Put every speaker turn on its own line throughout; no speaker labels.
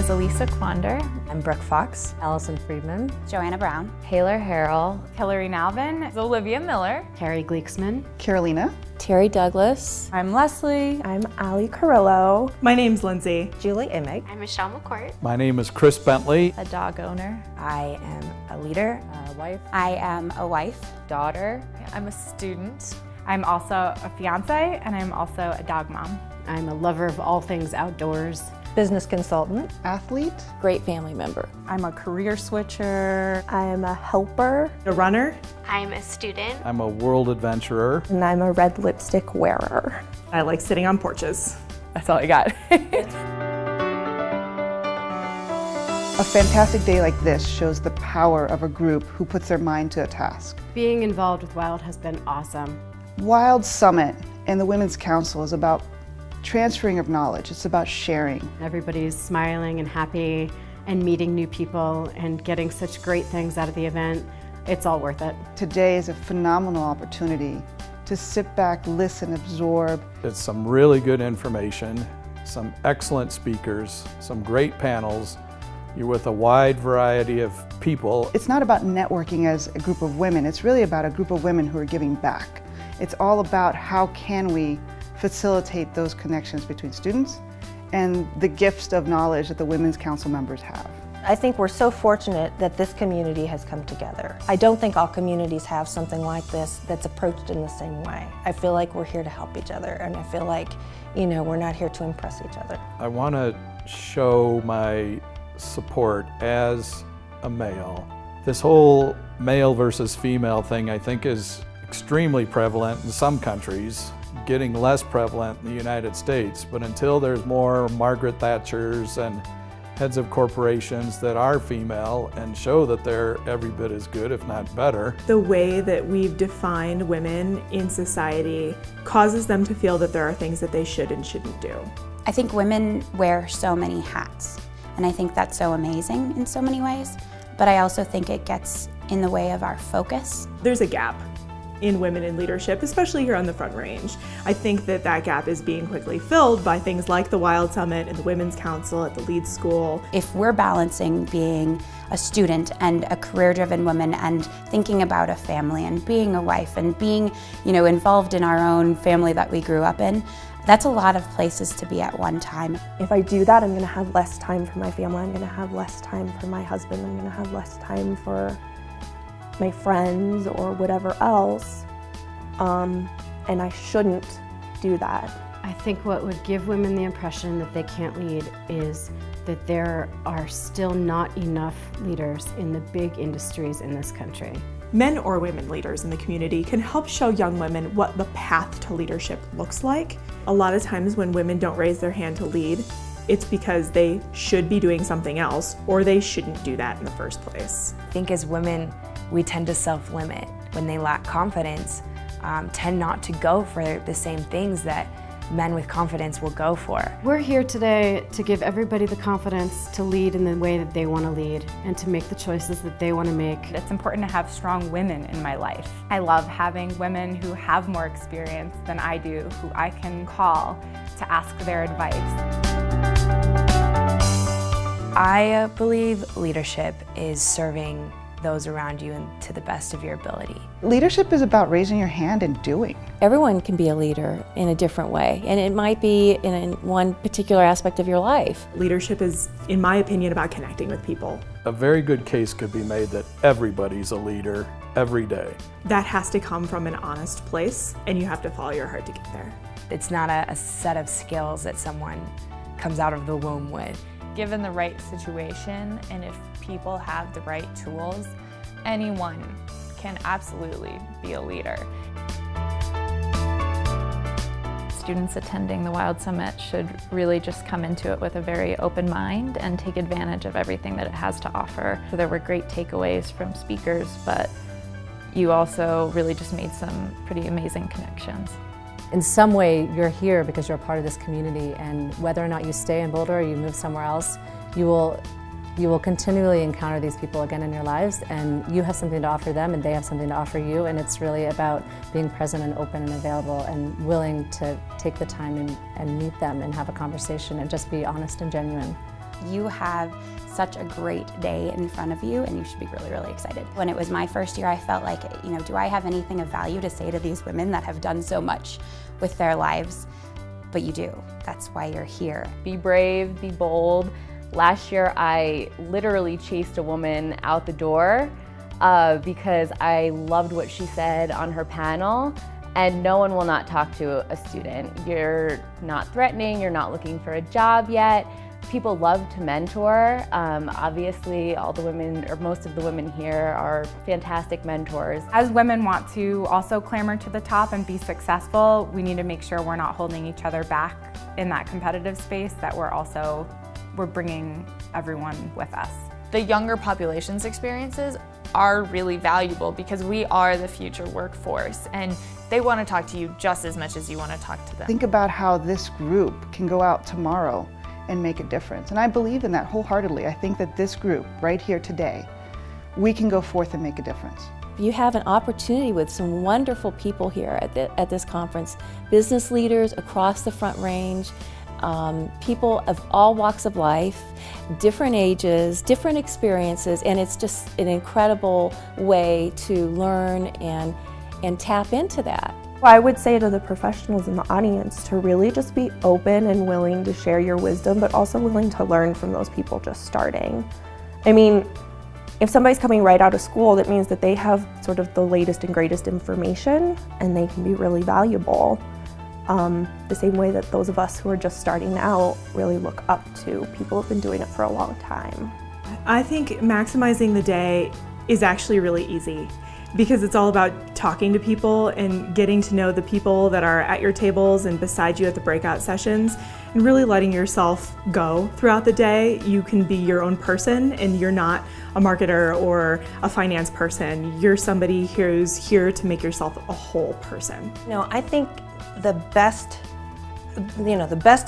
is Elisa Quander.
I'm Brooke Fox.
Allison Friedman.
Joanna Brown.
Taylor Harrell.
Hillary Nalvin. Olivia Miller.
Carrie Gleeksman.
Carolina.
Terry Douglas.
I'm Leslie.
I'm Ali Carrillo.
My name's Lindsay.
Julie Imig.
I'm Michelle McCourt.
My name is Chris Bentley.
A dog owner.
I am a leader.
A wife.
I am a wife.
Daughter.
I'm a student. I'm also a fiance, and I'm also a dog mom.
I'm a lover of all things outdoors.
Business consultant.
Athlete.
Great family member.
I'm a career switcher.
I am a helper.
A runner.
I'm a student.
I'm a world adventurer.
And I'm a red lipstick wearer.
I like sitting on porches.
That's all I got.
A fantastic day like this shows the power of a group who puts their mind to a task.
Being involved with WILD has been awesome.
WILD Summit and the Women's Council is about transferring of knowledge. It's about sharing.
Everybody's smiling and happy and meeting new people and getting such great things out of the event. It's all worth it.
Today is a phenomenal opportunity to sit back, listen, absorb.
It's some really good information, some excellent speakers, some great panels. You're with a wide variety of people.
It's not about networking as a group of women. It's really about a group of women who are giving back. It's all about how can we facilitate those connections between students and the gifts of knowledge that the Women's Council members have.
I think we're so fortunate that this community has come together. I don't think all communities have something like this that's approached in the same way. I feel like we're here to help each other, and I feel like, we're not here to impress each other.
I want to show my support as a male. This whole male versus female thing, I think, is extremely prevalent in some countries, getting less prevalent in the United States. But until there's more Margaret Thatchers and heads of corporations that are female and show that they're every bit as good, if not better.
The way that we've defined women in society causes them to feel that there are things that they should and shouldn't do.
I think women wear so many hats, and I think that's so amazing in so many ways, but I also think it gets in the way of our focus.
There's a gap in women in leadership, especially here on the Front Range. I think that that gap is being quickly filled by things like the WILD Summit and the Women's Council at the Lead School.
If we're balancing being a student and a career-driven woman and thinking about a family and being a wife and being, involved in our own family that we grew up in, that's a lot of places to be at one time.
If I do that, I'm going to have less time for my family. I'm going to have less time for my husband. I'm going to have less time for my friends or whatever else, and I shouldn't do that.
I think what would give women the impression that they can't lead is that there are still not enough leaders in the big industries in this country.
Men or women leaders in the community can help show young women what the path to leadership looks like. A lot of times when women don't raise their hand to lead, it's because they should be doing something else or they shouldn't do that in the first place.
I think as women, we tend to self-limit. When they lack confidence, tend not to go for the same things that men with confidence will go for.
We're here today to give everybody the confidence to lead in the way that they want to lead and to make the choices that they want to make.
It's important to have strong women in my life. I love having women who have more experience than I do, who I can call to ask their advice.
I believe leadership is serving those around you and to the best of your ability.
Leadership is about raising your hand and doing.
Everyone can be a leader in a different way, and it might be in one particular aspect of your life.
Leadership is, in my opinion, about connecting with people.
A very good case could be made that everybody's a leader every day.
That has to come from an honest place, and you have to follow your heart to get there.
It's not a set of skills that someone comes out of the womb with.
Given the right situation, and if people have the right tools, anyone can absolutely be a leader. Students attending the WILD Summit should really just come into it with a very open mind and take advantage of everything that it has to offer. So there were great takeaways from speakers, but you also really just made some pretty amazing connections.
In some way, you're here because you're a part of this community, and whether or not you stay in Boulder or you move somewhere else, you will continually encounter these people again in your lives, and you have something to offer them and they have something to offer you, and it's really about being present and open and available and willing to take the time and meet them and have a conversation and just be honest and genuine.
You have such a great day in front of you, and you should be really, really excited. When it was my first year, I felt like, do I have anything of value to say to these women that have done so much with their lives? But you do. That's why you're here.
Be brave, be bold. Last year, I literally chased a woman out the door because I loved what she said on her panel. And no one will not talk to a student. You're not threatening, you're not looking for a job yet. People love to mentor. Obviously, all the women, or most of the women here, are fantastic mentors.
As women want to also clamber to the top and be successful, we need to make sure we're not holding each other back in that competitive space, that we're bringing everyone with us.
The younger population's experiences are really valuable because we are the future workforce, and they want to talk to you just as much as you want to talk to them.
Think about how this group can go out tomorrow and make a difference. And I believe in that wholeheartedly. I think that this group right here today, we can go forth and make a difference.
You have an opportunity with some wonderful people here at this conference, business leaders across the Front Range, people of all walks of life, different ages, different experiences, and it's just an incredible way to learn and tap into that.
I would say to the professionals in the audience to really just be open and willing to share your wisdom, but also willing to learn from those people just starting. I mean, if somebody's coming right out of school, that means that they have sort of the latest and greatest information, and they can be really valuable. The same way that those of us who are just starting out really look up to people who've been doing it for a long time.
I think maximizing the day is actually really easy, because it's all about talking to people and getting to know the people that are at your tables and beside you at the breakout sessions, and really letting yourself go throughout the day. You can be your own person, and you're not a marketer or a finance person. You're somebody who's here to make yourself a whole person.
I think the best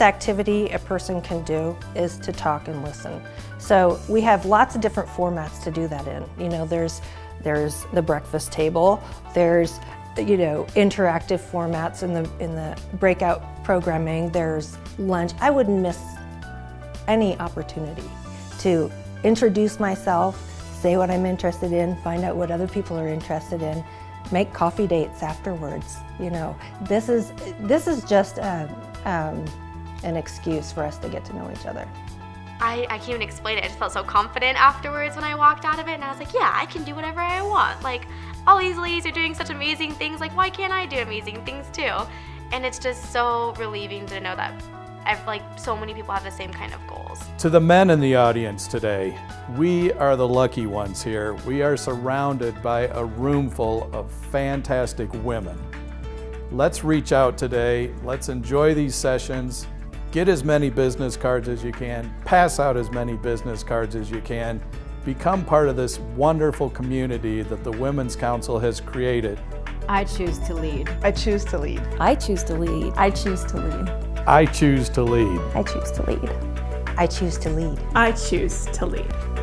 activity a person can do is to talk and listen. So we have lots of different formats to do that in. There's the breakfast table, there's interactive formats in the breakout programming, there's lunch. I wouldn't miss any opportunity to introduce myself, say what I'm interested in, find out what other people are interested in, make coffee dates afterwards. This is just an excuse for us to get to know each other.
I can't even explain it. I just felt so confident afterwards when I walked out of it, and I was like, yeah, I can do whatever I want. Like, all these ladies are doing such amazing things, like, why can't I do amazing things too? And it's just so relieving to know that so many people have the same kind of goals.
To the men in the audience today, we are the lucky ones here. We are surrounded by a room full of fantastic women. Let's reach out today. Let's enjoy these sessions. Get as many business cards as you can. Pass out as many business cards as you can. Become part of this wonderful community that the Women's Council has created.
I choose to lead.
I choose to lead.
I choose to lead.
I choose to lead.
I choose to lead.
I choose to lead.
I choose to lead.
I choose to lead.